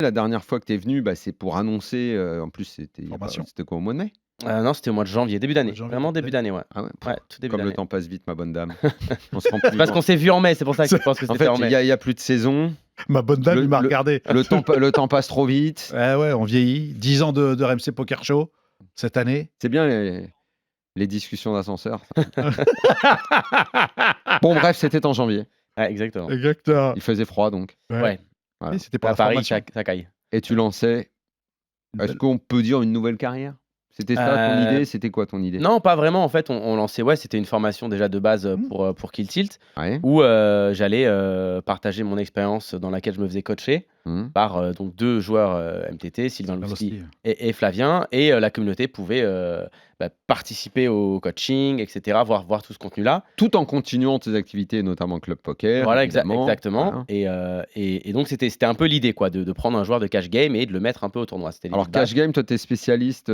La dernière fois que tu es venu, bah, c'est pour annoncer, en plus c'était il y a pas Formation. c'était quoi, au mois de mai? Non, c'était au mois de janvier, début Mois de d'année. janvier, Vraiment début début d'année. d'année, ouais. Ah ouais? Ouais, tout début Comme le d'année. temps passe vite, ma bonne dame. On se rend C'est plus parce on qu'on s'est vu en mai, c'est pour ça que C'est tu penses que en c'était fait, en il mai. y a plus de saison, Ma bonne dame, le il m'a le regardé. le temps passe trop vite. Ouais, on vieillit. 10 ans de RMC Poker Show cette année. C'est bien les discussions d'ascenseur, ça. Bon bref, c'était en janvier. Ouais, exactement. Exactement. Il faisait froid donc. Ouais. Ouais. Voilà. Et c'était pour À la Paris, formation. ça caille. Et tu lançais, Une est-ce belle- qu'on peut dire une nouvelle carrière? C'était ça ton Euh, idée? C'était quoi ton idée? Non, pas vraiment. En fait, on lançait, ouais, c'était une formation déjà de base Mmh. pour Kill Tilt, Ouais. où j'allais partager mon expérience dans laquelle je me faisais coacher Mmh. par donc 2 joueurs MTT, Sylvain Lousty Lousty. et Flavien. Et la communauté pouvait participer au coaching, etc., voir tout ce contenu-là. Tout en continuant tes activités, notamment club poker, Voilà, évidemment. exactement. Voilà. Et donc, c'était un peu l'idée, quoi, de prendre un joueur de cash game et de le mettre un peu au tournoi. C'était l'idée Alors de base. cash game, toi, tu es spécialiste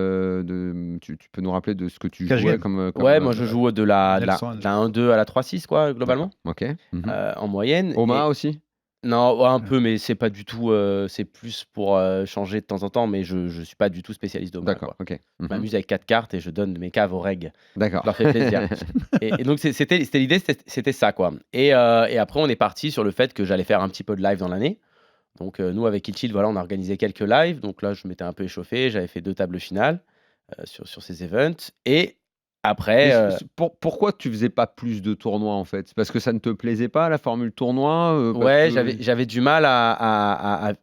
tu peux nous rappeler de ce que tu Cash jouais game. comme, Ouais, moi je joue de la Nelson, 1-2 à la 3-6, quoi, globalement, OK. Mmh. en moyenne. Oma aussi? Non, ouais, un peu, mais c'est pas du tout. C'est plus pour changer de temps en temps, mais je suis pas du tout spécialiste d'Oma, D'accord, quoi. OK. Je Mmh. m'amuse avec 4 cartes et je donne mes caves aux règles. Je D'accord. leur fais plaisir. Et donc, c'était l'idée, c'était ça, quoi. Et après, on est parti sur le fait que j'allais faire un petit peu de live dans l'année. Donc, nous, avec Kill Chill, voilà, on a organisé quelques lives. Donc là, je m'étais un peu échauffé. J'avais fait 2 tables finales sur ces events. Et après, Mais pourquoi tu faisais pas plus de tournois, en fait? C'est parce que ça ne te plaisait pas, la formule tournoi, parce ouais, que j'avais du mal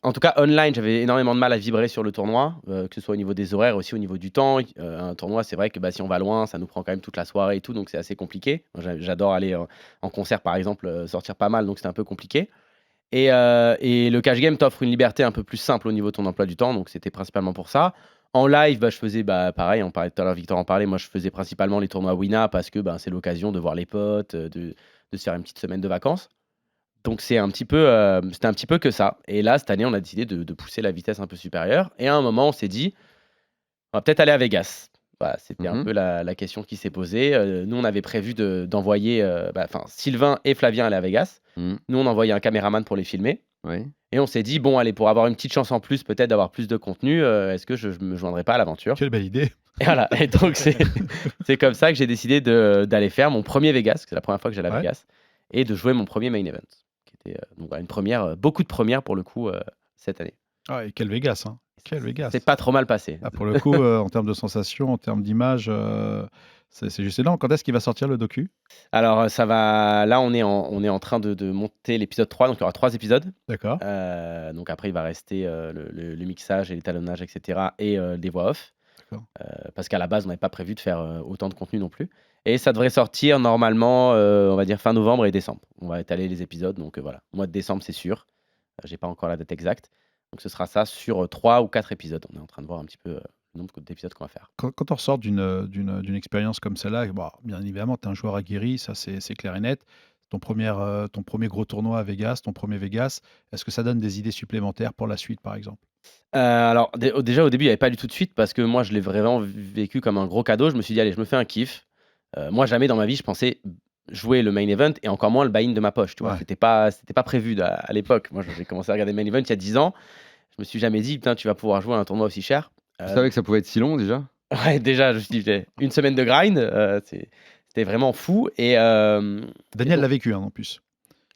en tout cas online, j'avais énormément de mal à vibrer sur le tournoi, que ce soit au niveau des horaires, aussi au niveau du temps. Un tournoi, c'est vrai que, bah, si on va loin, ça nous prend quand même toute la soirée et tout, donc c'est assez compliqué. Moi, j'adore aller en concert, par exemple, sortir pas mal, donc c'était un peu compliqué. Et le cash game t'offre une liberté un peu plus simple au niveau de ton emploi du temps, donc c'était principalement pour ça. En live, bah, je faisais, bah, pareil, on parlait tout à l'heure, Victor en parlait, moi je faisais principalement les tournois Wina parce que, bah, c'est l'occasion de voir les potes, de se faire une petite semaine de vacances. Donc c'était un petit peu que ça. Et là, cette année, on a décidé de pousser la vitesse un peu supérieure. Et à un moment, on s'est dit: «On va peut-être aller à Vegas». Voilà, c'était un Mmh. peu la question qui s'est posée. Nous, on avait prévu d'envoyer, Sylvain et Flavien allaient à Vegas. Mmh. Nous, on envoyait un caméraman pour les filmer. Ouais. Et on s'est dit: «Bon, allez, pour avoir une petite chance en plus, peut-être d'avoir plus de contenu, est-ce que je me joindrais pas à l'aventure?» Quelle belle idée. Et voilà, et donc c'est comme ça que j'ai décidé d'aller faire mon premier Vegas, parce que c'est la première fois que j'allais à Ouais. Vegas, et de jouer mon premier main event, qui était, donc voilà, une première, beaucoup de premières pour le coup, cette année. Ah, et quel Vegas, hein. Quel Vegas. C'est pas trop mal passé. Ah, pour le coup, en termes de sensations, en termes d'image, c'est juste énorme. Quand est-ce qu'il va sortir le docu? Alors, ça va là, on est en train de monter l'épisode 3, donc il y aura 3 épisodes. D'accord. Donc après, il va rester, le mixage et l'étalonnage et cetera, et des voix off. D'accord. Parce qu'à la base, on n'avait pas prévu de faire, autant de contenu non plus, et ça devrait sortir normalement, on va dire fin novembre et décembre. On va étaler les épisodes, donc voilà. Mois de décembre, c'est sûr. J'ai pas encore la date exacte. Donc ce sera ça sur 3 ou 4 épisodes. On est en train de voir un petit peu, le nombre d'épisodes qu'on va faire. Quand on ressort d'une expérience comme celle-là, bon, bien évidemment, tu es un joueur aguerri, ça c'est clair et net. Ton premier gros tournoi à Vegas, ton premier Vegas, est-ce que ça donne des idées supplémentaires pour la suite, par exemple? Alors déjà au début, il y avait pas du tout de suite parce que moi je l'ai vraiment vécu comme un gros cadeau. Je me suis dit: «Allez, je me fais un kiff». Moi jamais dans ma vie je pensais jouer le main event et encore moins le buy-in de ma poche, tu vois? Ouais. C'était pas prévu à l'époque. Moi j'ai commencé à regarder le main event il y a 10 ans. Je me suis jamais dit: «Putain, tu vas pouvoir jouer à un tournoi aussi cher». Tu savais que ça pouvait être si long déjà? Ouais, déjà je me suis dit: «J'ai une semaine de grind», c'était vraiment fou. Daniel l'a vécu, hein, en plus.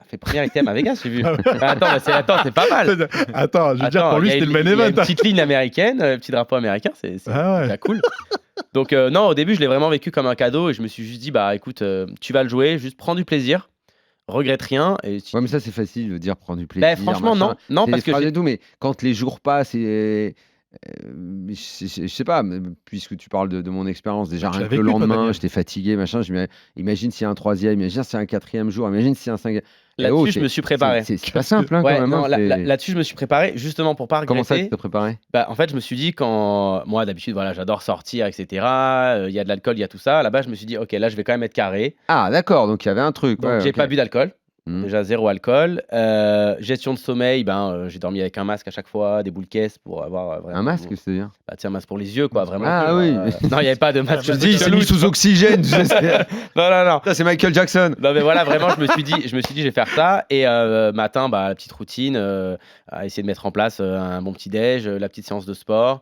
Fait premier item à Vegas, j'ai vu. Attends, c'est pas mal. Attends, je veux dire, Attends, pour lui, il y a c'était le une main il y a une event. petite ligne américaine, petit drapeau américain, c'est Ah ouais. déjà cool. Donc non, au début, je l'ai vraiment vécu comme un cadeau et je me suis juste dit: «Bah, écoute, tu vas le jouer, juste prends du plaisir, regrette rien». Et si Ouais, mais tu ça, c'est facile de dire prendre du plaisir, Beh, franchement, machin. non, C'est parce des que phrases j'ai et tout, mais quand les jours passent je sais pas, mais puisque tu parles de mon expérience, déjà Ah, tu rien l'as que le vécu, toi, lendemain, Daniel. j'étais fatigué, machin, imagine s'il y a un 3e, imagine s'il y a un 4e jour, imagine s'il y a un 5e. là-dessus, je me suis préparé. C'est pas simple, hein, quand Ouais, même, hein, non, là-dessus, je me suis préparé justement pour pas Comment ça, tu regretter. t'es préparé? Bah, en fait, je me suis dit quand moi, d'habitude, voilà, j'adore sortir et cetera, il y a de l'alcool, il y a tout ça. Là-bas, je me suis dit: «OK, là, je vais quand même être carré». Ah d'accord, donc il y avait un truc, Donc ouais, j'ai OK. pas bu d'alcool. Déjà, 0 alcool. Gestion de sommeil, j'ai dormi avec un masque à chaque fois, des boules caisses pour avoir vraiment. Un masque, c'est-à-dire Bah, tu sais, un masque pour les yeux, quoi, vraiment. Ah pour, oui. Non, il n'y avait pas de masque. Je dis, il s'est mis sous oxygène. tu sais, Non. Ça, c'est Michael Jackson. Non, mais voilà, vraiment, je me suis dit, je vais faire ça. Et matin, la petite routine, à essayer de mettre en place un bon petit-déj, la petite séance de sport.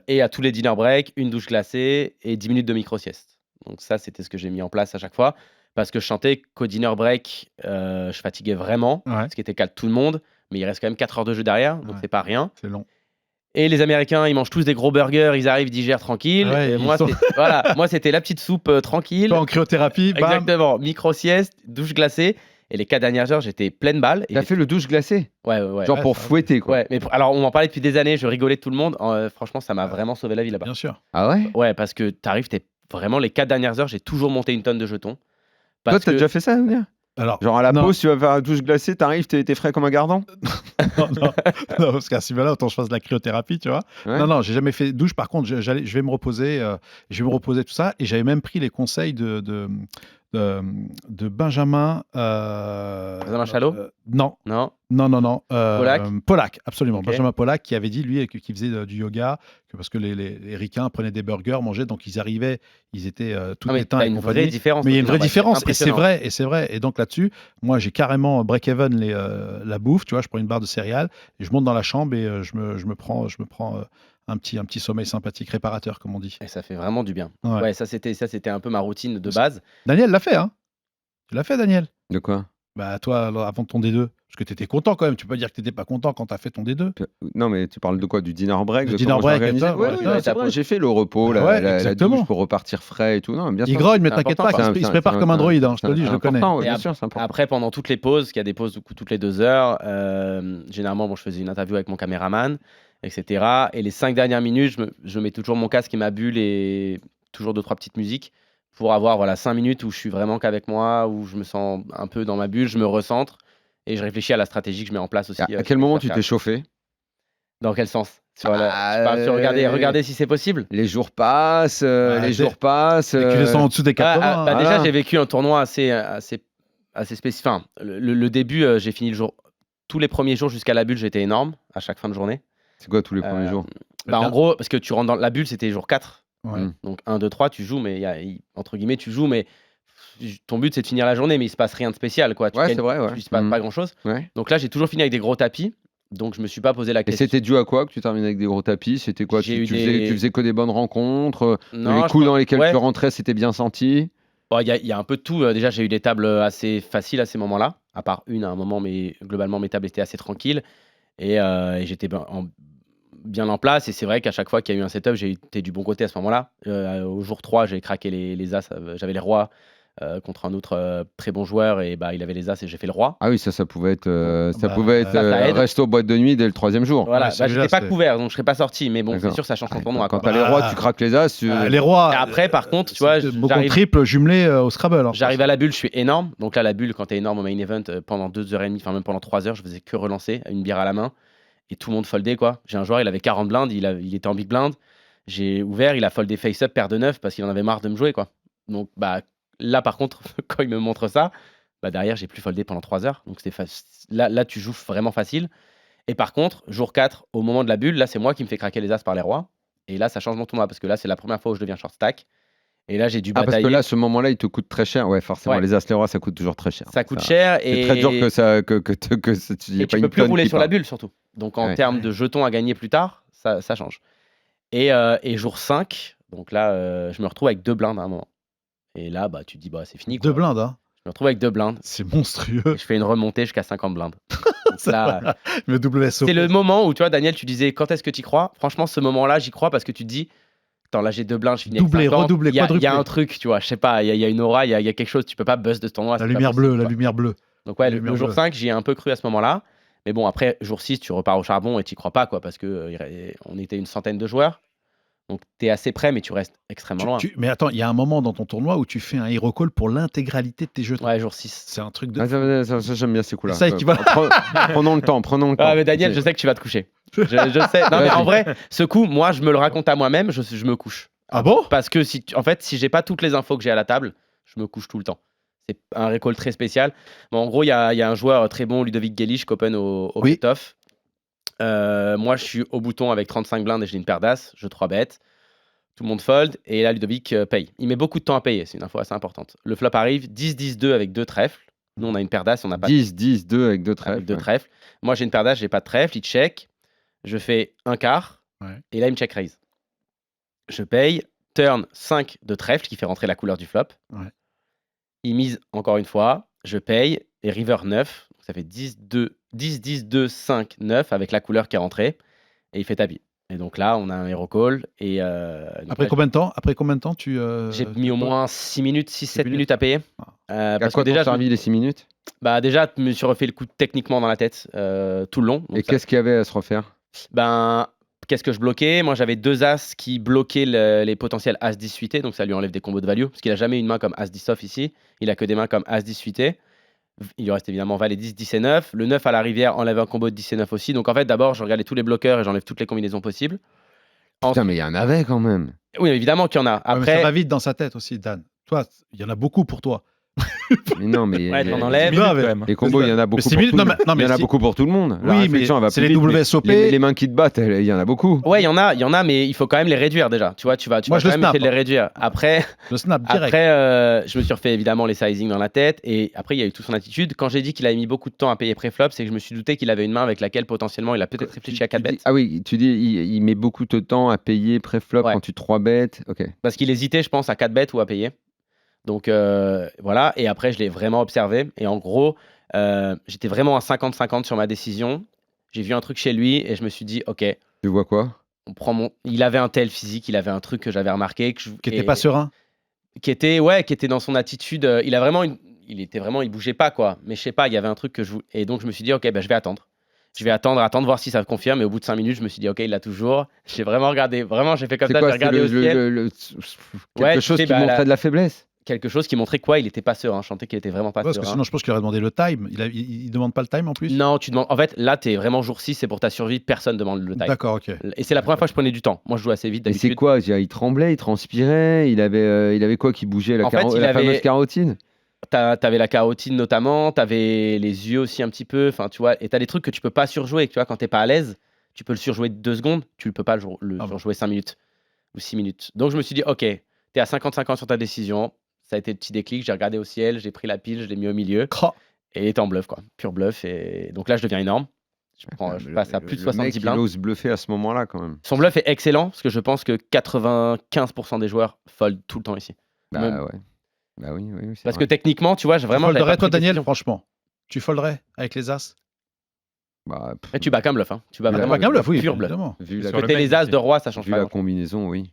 Et à tous les dinner breaks, une douche glacée et 10 minutes de micro-sieste. Donc ça, c'était ce que j'ai mis en place à chaque fois. Parce que je sentais qu'au dinner break, je fatiguais vraiment, Ouais. ce qui était le cas de tout le monde. Mais il reste quand même 4 heures de jeu derrière, donc Ouais. c'est pas rien. C'est long. Et les Américains, ils mangent tous des gros burgers, ils arrivent, ils digèrent tranquille. Ouais, Et ils moi, sont- moi, c'était la petite soupe tranquille. Toi, en cryothérapie, bam. Exactement, micro-sieste, douche glacée. Et les 4 dernières heures, j'étais pleine balle. Et T'as fait le douche glacé Ouais. Genre Ouais, pour ça- fouetter, quoi. Ouais, mais alors on m'en parlait depuis des années, je rigolais de tout le monde. Franchement, ça m'a vraiment sauvé la vie là-bas. Bien sûr. Ah ouais Ouais, parce que t'arrives, t'es vraiment les 4 dernières heures, j'ai toujours monté une tonne de jetons. Toi, Parce t'as que déjà fait ça, Ounia Alors, Genre à la non. pause, tu vas faire la douche glacée, t'arrives, t'es frais comme un gardon non, parce qu'à ce niveau-là, autant je fasse de la cryothérapie, tu vois. Ouais. Non, j'ai jamais fait douche. Par contre, je vais me reposer, tout ça. Et j'avais même pris les conseils de Benjamin. Benjamin Chalot Non. Non. Pollack, absolument. Ok. Benjamin Pollack qui avait dit, lui, qui faisait du yoga, parce que les ricains prenaient des burgers, mangeaient, donc ils arrivaient, ils étaient tout Ah, mais éteints t'as et une compagnie. vraie différence. Mais il y a une vraie Ouais, différence, et c'est impressionnant. vrai. Et donc là-dessus, moi, j'ai carrément break-even la bouffe, tu vois, je prends une barre de céréales, et je monte dans la chambre et je me prends un petit sommeil sympathique réparateur, comme on dit. Et ça fait vraiment du bien. Ouais. Ouais, ça c'était un peu ma routine de base. Daniel l'a fait, hein. Tu l'as fait, Daniel. De quoi Bah, toi, alors, avant ton D2, parce que tu étais content quand même. Tu peux pas dire que tu n'étais pas content quand tu as fait ton D2. Non, mais tu parles de quoi? Du dinner break? Du de dinner comment je break et m'organisais? ça, Ouais, ouais, ouais, ouais, c'est vrai, j'ai fait le repos, Ouais, la exactement. douche pour repartir frais et tout. Non, bien Il sûr. grogne, mais c'est t'inquiète pas, important, il se prépare comme un droïde, hein, je te le dis, je le connais. Important, ouais, Et bien sûr, c'est important. Après, pendant toutes les pauses, qu'il y a des pauses du coup, toutes les 2 heures, généralement, je faisais une interview avec mon caméraman, etc. Et les 5 dernières minutes, je mets toujours mon casque et ma bulle et toujours 2-3 petites musiques pour avoir 5 minutes où je suis vraiment qu'avec moi, où je me sens un peu dans ma bulle, je me recentre et je réfléchis à la stratégie que je mets en place aussi. À quel moment tu t'es chauffé? Dans quel sens? Sur Bah, regarder si c'est possible. Les jours passent, Bah, les jours passent. Et que les sons en dessous des 80. Déjà, voilà. j'ai vécu un tournoi assez spécifique. Enfin, le début, j'ai fini le jour. Tous les premiers jours jusqu'à la bulle, j'étais énorme à chaque fin de journée. C'est quoi tous les premiers jours? En gros, parce que tu rentres dans la bulle, c'était jour 4. Ouais. Donc 1, 2, 3, tu joues, mais entre guillemets, tu joues, mais ton but c'est de finir la journée, mais il se passe rien de spécial, quoi. Ouais, c'est vrai, ouais. Il se passe pas grand chose. Ouais. Donc là, j'ai toujours fini avec des gros tapis, donc je me suis pas posé la Et question. c'était dû à quoi que tu termines avec des gros tapis? C'était quoi? J'ai eu Tu des- faisais que des bonnes rencontres? Non, Les coups dans lesquels ouais. tu rentrais, c'était bien senti? Bon, il y a un peu de tout. Déjà, j'ai eu des tables assez faciles à ces moments-là, à part une à un moment, mais globalement, mes tables étaient assez tranquilles. Et j'étais bien en place. Et c'est vrai qu'à chaque fois qu'il y a eu un setup, j'ai été du bon côté à ce moment-là. Au jour 3, j'ai craqué les as. J'avais les rois contre un autre très bon joueur. Et il avait les as et j'ai fait le roi. Ah oui, ça pouvait être, ça aide. resto boîte de nuit dès le 3e jour. Voilà, Ouais, celui-là, j'étais pas c'était- couvert, donc je serais pas sorti. Mais bon, c'est D'accord. sûr, ça change ton Ouais, tournoi. Quand Quoi. t'as les rois, Ah. tu craques les as. Les rois. Et après, par contre, tu vois, beaucoup j'arrive- triple jumelé au Scrabble. hein. J'arrive à la bulle, je suis énorme. Donc là, la bulle, quand t'es énorme au main event, pendant 2h30, enfin même pendant 3 heures, je faisais que relancer, une bière à la main. Et tout le monde foldait, quoi. J'ai un joueur, il avait 40 blindes, il était en big blind. J'ai ouvert, il a foldé face-up, paire de 9, parce qu'il en avait marre de me jouer, quoi. Donc là, par contre, quand il me montre ça, derrière, j'ai plus foldé pendant 3 heures. Donc là, tu joues vraiment facile. Et par contre, jour 4, au moment de la bulle, là, c'est moi qui me fais craquer les as par les rois. Et là, ça change mon tournoi, parce que là, c'est la première fois où je deviens short stack. Et là, j'ai dû Ah, parce batailler. que là, ce moment-là, il te coûte très cher. Ouais, forcément, Ouais. les as, les rois, ça coûte toujours très cher. Ça coûte cher. C'est Et très dur que ça, y et ait tu pas peux une plus tonne rouler qui sur la part. bulle, surtout. Donc, en Ouais. termes de jetons à gagner plus tard, ça change. Et jour 5, donc là, je me retrouve avec 2 blindes à un moment. Et là, tu te dis, c'est fini. Quoi. 2 blindes, hein. Je me retrouve avec 2 blindes. C'est monstrueux. Et je fais une remontée jusqu'à 50 blindes. Donc là, Le WSO. c'est le moment où, tu vois, Daniel, tu disais, quand est-ce que tu y crois? Franchement, ce moment-là, j'y crois parce que tu te dis, attends, là, j'ai 2 blindes, je finis avec Doublé, 50. redoublé, Il y a quadruplé. un truc, tu vois, je sais pas, il y a une aura, il y a quelque chose, tu peux pas buzz de ce tournoi. La c'est pas lumière possible, bleue, la quoi. lumière bleue. Donc ouais, La lumière le jour bleue. 5, j'y ai un peu cru à ce moment-là. Mais bon, après, jour 6, tu repars au charbon et tu crois pas, quoi, parce que on était une centaine de joueurs. Donc tu es assez près, mais tu restes extrêmement loin. Mais attends, il y a un moment dans ton tournoi où tu fais un hero call pour l'intégralité de tes jetons. Ouais, jour 6. C'est un truc de. Ah, ça, j'aime bien ces coups-là. Ça équivaut. Prenons le temps, prenons le temps. Ah, mais Daniel, je sais que tu vas te coucher. Je sais. Non, mais en vrai, ce coup, moi, je me le raconte à moi-même, je me couche. Ah bon? Parce que si j'ai pas toutes les infos que j'ai à la table, je me couche tout le temps. C'est un recall très spécial. Bon, en gros, il y a un joueur très bon, Ludovic Gelish, qui open au Oui. cut-off. Moi, je suis au bouton avec 35 blindes et j'ai une paire d'as. Je 3 bêtes. Tout le monde fold. Et là, Ludovic paye. Il met beaucoup de temps à payer. C'est une info assez importante. Le flop arrive 10-10-2 avec 2 trèfles. Nous, on a une paire d'as. On n'a pas 10-10-2 avec 2 avec trèfles. 2 ouais. trèfles. Moi, j'ai une paire d'as. J'ai pas de trèfle. Il check. Je fais un quart. Ouais. Et là, il me check raise. Je paye. Turn 5 de trèfle qui fait rentrer la couleur du flop. Ouais. Il mise encore une fois. Je paye. Et river 9. Donc, ça fait 10-10-2, 5, 9 avec la couleur qui est rentrée. Et il fait tapis. Et donc là, on a un hero call. Et donc Après là, combien de temps tu j'ai tu mis au poses moins 6 minutes, 6-7 minutes, minutes à payer. À Parce que quoi t'ont déjà, servi les 6 minutes? déjà, je me suis refait le coup techniquement dans la tête tout le long. Donc Et ça- qu'est-ce qu'il y avait à se refaire? Qu'est-ce que je bloquais? Moi, j'avais 2 as qui bloquaient les potentiels as 10 suité, donc ça lui enlève des combos de value, parce qu'il a jamais une main comme as 10 off ici. Il a que des mains comme as 10 suité. Il lui reste évidemment valet 10, 10 et 9. Le 9 à la rivière enlève un combo de 10 et 9 aussi. Donc en fait, d'abord, je regardais tous les bloqueurs et j'enlève toutes les combinaisons possibles. Putain, mais il y en avait quand même. Oui, évidemment qu'il y en a. Ouais, mais ça Après, va vite dans sa tête aussi, Dan. Toi, il y en a beaucoup pour toi. Mais non, mais Ouais, les- t'en enlèves. minutes, Grave. quand même. les combos, il y en a beaucoup six pour minutes, tout le non, monde. mais- non, mais Il y en a si- beaucoup pour tout le monde. La Oui, mais réflexion, elle va c'est plus les vite, mais WSOP. les mains qui te battent, il y en a beaucoup. ouais, il y en a, mais il faut quand même les réduire déjà. Tu vois, tu vas Moi, je quand le même snap, essayer de les réduire. Après, Le snap direct. je me suis refait évidemment les sizing dans la tête. Et après, il y a eu toute son attitude. Quand j'ai dit qu'il avait mis beaucoup de temps à payer pré-flop, c'est que je me suis douté qu'il avait une main avec laquelle potentiellement il a peut-être réfléchi à 4 Tu dis- bêtes. Ah oui, tu dis il met beaucoup de temps à payer pré-flop Ouais. quand tu 3 bêtes. Ok. Parce qu'il hésitait, je pense, à 4 bêtes ou à payer. Donc voilà. Et après, je l'ai vraiment observé. Et en gros, j'étais vraiment à 50-50 sur ma décision. J'ai vu un truc chez lui et je me suis dit, ok, Tu vois quoi? il avait un tel physique, il avait un truc que j'avais remarqué. Qui était pas serein. Qui était dans son attitude. Il bougeait pas, quoi. Mais je sais pas, il y avait un truc que je. Et donc, je me suis dit, ok, je vais attendre. Je vais attendre, voir si ça confirme. Et au bout de 5 minutes, je me suis dit, ok, il l'a toujours. J'ai vraiment regardé, j'ai fait comme C'est ça, quoi? j'ai C'est regardé au ciel. quelque Ouais, tu chose sais, qui montrait de la faiblesse? Quelque chose qui montrait quoi? Il était pas serein. Je sentais qu'il était vraiment pas Parce que serein. sinon, je pense qu'il aurait demandé le time. Il demande pas le time en plus. Non, tu demandes. En fait, là, t'es vraiment jour 6, c'est pour ta survie. Personne demande le time. D'accord, ok. Et c'est la première fois que je prenais du temps. Moi, je joue assez vite Mais c'est d'habitude. quoi? Il tremblait, il transpirait, il avait quoi qui bougeait? En fait, il La avait- fameuse carotide? T'avais la carotide notamment, t'avais les yeux aussi un petit peu, enfin tu vois, et t'as des trucs que tu peux pas surjouer, tu vois, quand t'es pas à l'aise, tu peux le surjouer 2 secondes, tu peux pas le Ah bon. surjouer 5 minutes ou 6 minutes. Donc je me suis dit, ok, t'es à 50-50 sur ta décision, ça a été le petit déclic, j'ai regardé au ciel, j'ai pris la pile, je l'ai mis au milieu, Oh, et il était en bluff quoi, pur bluff, et donc là je deviens énorme, je passe à plus de 70 Il blindes. ose bluffer à ce moment-là quand même. Son bluff est excellent, parce que je pense que 95% des joueurs fold tout le temps ici. Bah Même- ouais. Bah oui, c'est Parce vrai. que techniquement, tu vois, tu vraiment... j'avais folderais pas toi, pris de Daniel, décision. franchement. Tu folderais avec les as. Bah, Et tu bats qu'un bluff, hein. Tu bats Vu la- vraiment Pas qu'un bluff, oui, pur bluff. évidemment. vu la, Sur le Côté main les as aussi. de roi, ça change vu pas. la grand-chose. combinaison, oui.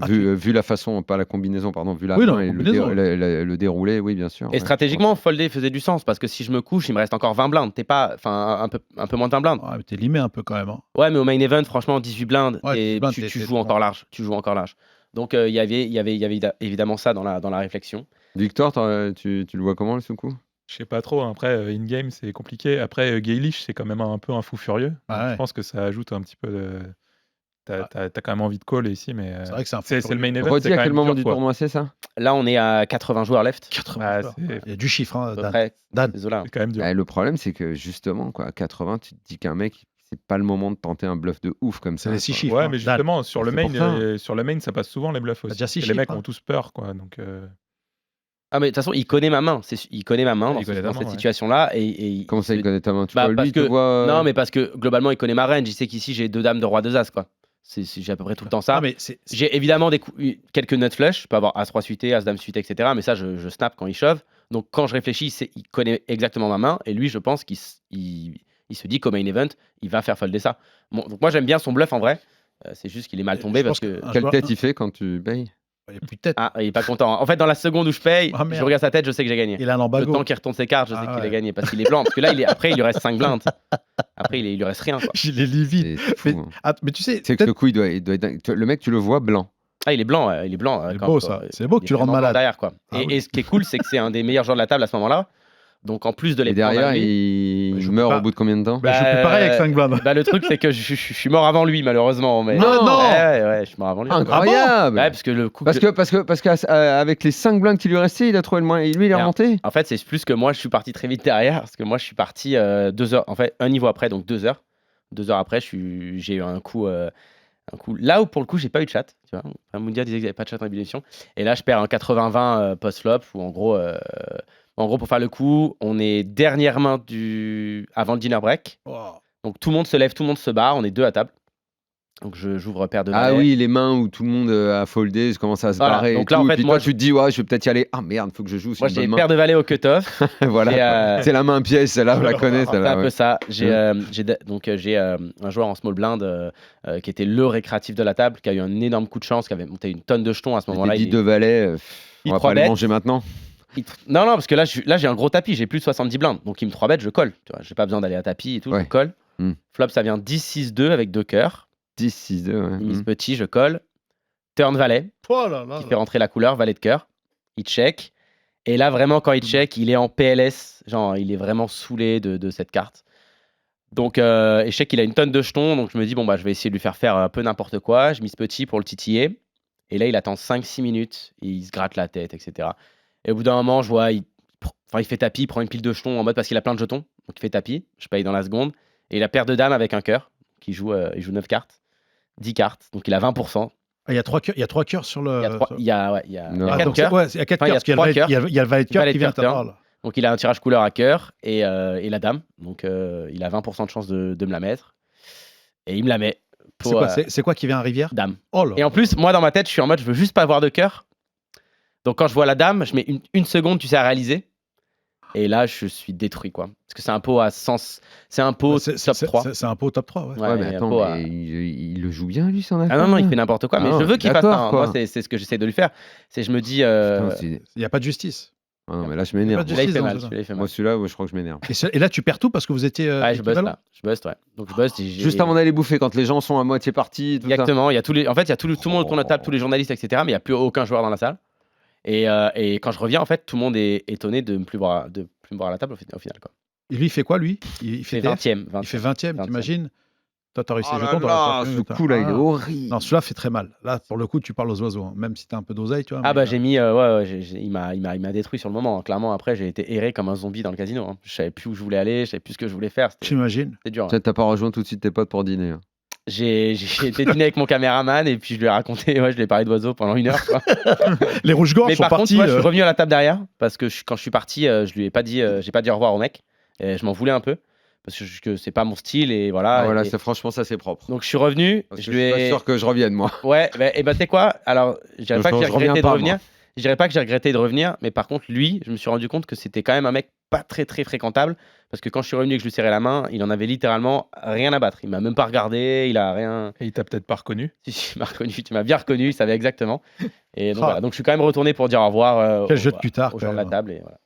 Ah, Vu la façon, pas la combinaison, pardon, vu la Oui, main la et combinaison. le déroulé, oui, bien sûr. Et ouais. stratégiquement, folder faisait du sens parce que si je me couche, il me reste encore 20 blindes. T'es pas, enfin, un peu moins de 20 blindes. Ouais, mais t'es limé un peu quand même. Hein. Ouais, mais au main event, franchement, 18 blindes, Ouais, et 18 blindes, tu t'es joues bon. encore large. Tu joues encore large. Donc, il y avait évidemment ça dans la réflexion. Victor, tu le vois comment le Soukou? Je sais pas trop. Après, in-game, c'est compliqué. Après, Gaylish, c'est quand même un peu un fou furieux. Ah Donc, ouais. je pense que ça ajoute un petit peu de. T'as quand même envie de call ici, mais C'est vrai que c'est un peu c'est le main event. Redis c'est à quand quel même moment dur, du quoi. tournoi c'est ça? Là, on est à 80 joueurs left. 80 Ah, joueurs. c'est Il y a du chiffre, hein, À peu Dan. près. Dan. Désolé. c'est quand même dur. Bah, le problème, c'est que justement, quoi, à 80, tu te dis qu'un mec, c'est pas le moment de tenter un bluff de ouf comme C'est ça. les 6 quoi. chiffres. Ouais, hein. mais Dan. justement, sur le C'est pour main, ça passe souvent les bluffs aussi. déjà six Et les mecs chiffres, hein. ont tous peur, quoi. Donc, Ah, mais de toute façon, il connaît ma main. Il connaît ma main Ouais, dans, il connaît ta dans main, cette ouais. situation-là. Et Comment ça, il connaît ta main? Tu Bah, vois, parce lui, il te que- voit. Non, mais parce que globalement, il connaît ma range. Il sait qu'ici, j'ai 2 dames de roi 2 as, quoi. J'ai à peu près tout le temps ça. Ah, mais c'est- J'ai évidemment quelques nut flush. Je peux avoir as-roi suité, as-dame suité, etc. Mais ça, je snap quand il shove. Donc, quand je réfléchis, il connaît exactement ma main. Et lui, je pense qu'il se dit qu'au main event, il va faire folder ça. Bon, donc, moi, j'aime bien son bluff en vrai. C'est juste qu'il est mal tombé je parce pense que. un Quelle joueur- tête il fait quand tu payes? Il n'y a plus de tête. Ah, il est pas content. En fait, dans la seconde où je paye, Ah, merde. je regarde sa tête, je sais que j'ai gagné. Il a un Le embargo. temps qu'il retourne ses cartes, je sais Ah, qu'il a ouais. gagné parce qu'il est blanc. Parce que là, après, il lui reste 5 blindes. Après, il lui reste rien. Quoi. Il est livide. C'est fou, hein. Ah, mais tu sais, C'est que peut-être- ce coup, il doit être dingue. Le mec, tu le vois blanc. Ah, il est blanc. Il est blanc. C'est beau, ça. C'est beau que il tu le est rendes vraiment malade. derrière, quoi. Ah Et, oui. et ce qui est cool, c'est que c'est un des meilleurs joueurs de la table à ce moment-là. Donc en plus de les Et prendre à derrière, lui, il Je peux meurt pas. au bout de combien de temps? Bah, je fais pareil avec 5 blindes. le truc c'est que je suis mort avant lui malheureusement. Mais... Non, non. Ouais, je suis mort avant lui. Incroyable! Ouais, parce que le coup. Parce que avec les 5 blindes qui lui restaient, il a trouvé le moyen. Lui, il est Merde. remonté. En fait, c'est plus que moi, je suis parti très vite derrière. Parce que moi, je suis parti 2 heures. En fait, un niveau après, donc 2 heures. 2 heures après, j'ai eu un coup. Là où, pour le coup, j'ai pas eu de chat. Tu vois. Enfin, Moundia disait qu'il n'y avait pas de chat en ébullition. Et là, je perds un 80-20 post-flop. Où en gros, pour faire le coup, on est dernière main avant le dinner break. Oh. Donc tout le monde se lève, tout le monde se barre. On est 2 à table. Donc j'ouvre paire de Ah valets. oui, les mains où tout le monde a foldé, commence à se Voilà. barrer. Donc et là, tout. en fait, Et puis moi, toi, tu te dis, ouais, je vais peut-être y aller. Ah merde, faut que je joue. Moi, C'est j'ai une bonne paire de valets au cut-off. main. Voilà. J'ai, C'est la main pièce, celle-là, on la connaît. C'est Celle-là, un peu ouais. ça. J'ai un joueur en small blind qui était le récréatif de la table, qui a eu un énorme coup de chance, qui avait monté une tonne de jetons à ce Je moment-là. t'ai dit 2 valets. il On va 3 pas les bêtes. manger maintenant. Non, parce que là, j'ai un gros tapis, j'ai plus de 70 blindes. Donc il me 3 bêtes, je colle. Tu vois, j'ai pas besoin d'aller à tapis et tout, Ouais. je colle. Flop, ça vient 10-6-2 avec 2 cœurs. 10-6-2. Ouais. Il mise petit, je colle. Turn valet, Oh là là. qui fait rentrer la couleur, valet de cœur. Il check. Et là, vraiment, quand il check, il est en PLS. Genre, il est vraiment saoulé de cette carte. Donc, et je sais qu'il a une tonne de jetons. Donc, je me dis, bon, bah, je vais essayer de lui faire un peu n'importe quoi. Je mise petit pour le titiller. Et là, il attend 5-6 minutes. Et il se gratte la tête, etc. Et au bout d'un moment, je vois, il fait tapis, il prend une pile de jetons en mode parce qu'il a plein de jetons. Donc, il fait tapis. Je paye dans la seconde. Et il a paire de dames avec un cœur. Il joue 9 cartes. 10 cartes. Donc, il a 20%. Ah, il y a 3 cœurs sur le. Il y a Non. 4 donc, cœurs. ouais, il y a 4 Enfin, il y a cœurs. parce qu'il y a le trois valet- cœurs. Il y a le valet de cœur Valet qui de vient cœur, à table. Donc il a un tirage couleur à cœur et la dame. Donc il a 20% de chance de me la mettre. Et il me la met. Pour, C'est quoi qui vient à Rivière? dame. Oh là. Et en plus, moi dans ma tête, je suis en mode, je veux juste pas avoir de cœur. Donc quand je vois la dame, je mets une seconde, tu sais, à réaliser. Et là, je suis détruit, quoi. Parce que c'est un pot à sens. C'est un pot top 3. C'est un pot top 3. Ouais. Ouais, Ouais, mais un attends, pot à- mais il le joue bien, lui, son affaire. Ah non, il fait n'importe quoi. Mais Ah, je veux qu'il fasse d'accord, ça. Hein. quoi. Moi, c'est ce que j'essaie de lui faire. C'est je me dis. Putain, Il n'y a pas de justice. Ah non, mais là, je Il y a m'énerve. pas de Là, il fait dans mal. ce- Celui-là, il fait mal. Moi, celui-là, je crois que je m'énerve. Et là, tu perds tout parce que vous étiez. Ouais, je buste équivalents là. Je buste, ouais. Donc je buste. Juste avant d'aller bouffer, quand les gens sont à moitié partis. Tout ça. Exactement. Il y a tous les. En fait, il y a tout le monde autour de la table, tous les journalistes, etc. Mais il n'y a plus aucun joueur dans la salle. Et quand je reviens, en fait, tout le monde est étonné de ne plus me voir à la table au final, quoi. Et lui, il fait quoi, lui? Il fait C'est TF? 20e. Il fait 20e, 20e. t'imagines? Toi, t'as réussi Oh les là jetons, t'aurais là, pas fait ce mieux, coup-là, il est Ah. horrible. Non, celui-là fait très mal. Là, pour le coup, tu parles aux oiseaux. Hein. Même si t'as un peu d'oseille, tu vois. Ah mais, bah j'ai mis il m'a détruit sur le moment. Hein. Clairement après j'ai été erré comme un zombie dans le casino. Hein. Je savais plus où je voulais aller, je savais plus ce que je voulais faire. J'imagine. C'était dur. Hein. Peut-être t'as pas rejoint tout de suite tes potes pour dîner. Hein. J'ai été dîner avec mon caméraman et puis je lui ai raconté, je lui ai parlé d'oiseaux pendant 1 heure. Quoi. Les rouges-gorges Mais sont par contre, partis. moi, je suis revenu à la table derrière parce que quand je suis parti, je lui ai pas dit, j'ai pas dit au revoir au mec. Et je m'en voulais un peu parce que c'est pas mon style et voilà. Ah, voilà, Et- franchement, ça c'est propre. donc je suis revenu, Parce je que lui je suis pas ai. sûr que je revienne, moi. Ouais, et bah tu sais quoi? Alors, je dirais Je- pas que j'ai je reviens regretté de pas, revenir. moi. Je dirais pas que j'ai regretté de revenir, mais par contre, lui, je me suis rendu compte que c'était quand même un mec pas très très fréquentable. Parce que quand je suis revenu et que je lui serrais la main, il en avait littéralement rien à battre. Il m'a même pas regardé, il a rien. Et il t'a peut-être pas reconnu. Si, il m'a reconnu, tu m'as bien reconnu, il savait exactement. Et donc Ah. voilà, donc je suis quand même retourné pour dire au revoir Quel jeu de cutard, aux quand gens de la même. table. Et, voilà.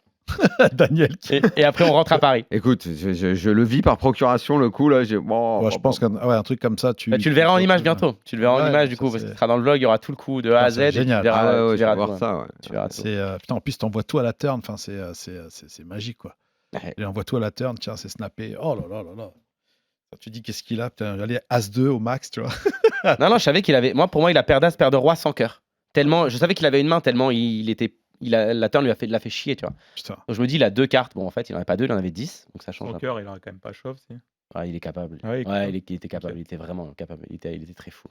Daniel. Et après, on rentre à Paris. Écoute, je le vis par procuration, le coup, là. Ouais, je pense qu'un truc comme ça, tu. Bah, tu le verras en image bientôt. Tu le verras en Ouais, image du ça, coup, parce c'est- qu'il sera dans le vlog, il y aura tout le coup de A à Z. c'est et tu génial. verras, Ah ouais, ouais, tu je vais verras voir tout, hein. ça, ouais. Tu verras tout. Putain, en plus, t'envoies tout à la turn. Enfin, c'est magique, quoi. Ouais. Il envoie tout à la turn, tiens, c'est snappé. Oh là là là là. Quand tu dis qu'est-ce qu'il a, putain, allez, As-2 au max, tu vois. Non, je savais qu'il avait. Moi, pour moi, il a paire d'As, paire de roi sans cœur. Tellement, je savais qu'il avait une main, tellement la turn l'a fait chier, tu vois. Putain. Donc je me dis, il a 2 cartes. Bon, en fait, il en avait pas 2, il en avait 10. Donc ça change Son un peu. cœur, il aurait quand même pas chauve. Si. Ouais, il est capable. Ouais, il est Ouais, capable. il était capable. Il était vraiment capable. Il était très fou.